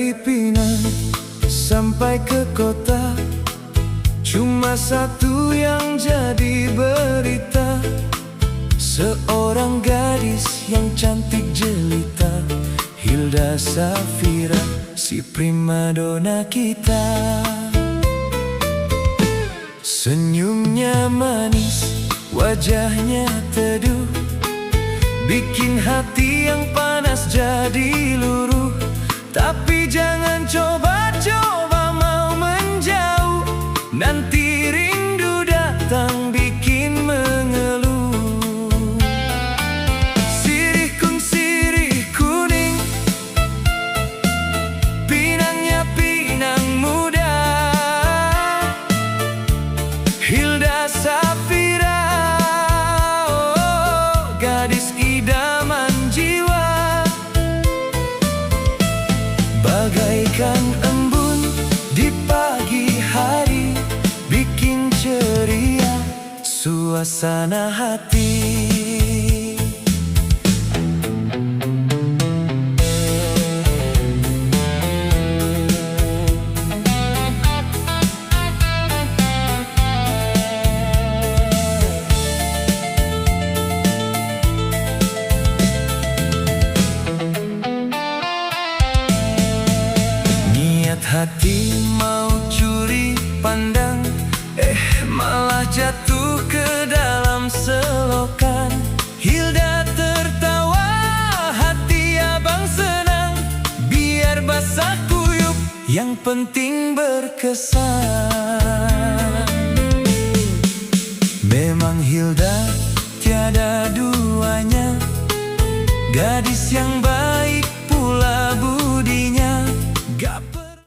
Dari Pinang sampai ke kota, cuma satu yang jadi berita. Seorang gadis yang cantik jelita, Hilda Safira, si primadona kita. Senyumnya manis, wajahnya teduh, bikin hati yang panas jadi luruh. Tapi jangan coba-coba mau menjauh, nanti rindu datang bikin mengeluh. Sirih kuning, Pinangnya Pinang muda, Hilda Safira, oh, gadis idaman jiwa. Bagaikan embun di pagi hari, bikin ceria suasana hati. Hati mau curi pandang, malah jatuh ke dalam selokan. Hilda tertawa, hati abang senang, biar basah kuyup, yang penting berkesan. Memang Hilda tiada duanya, gadis yang baik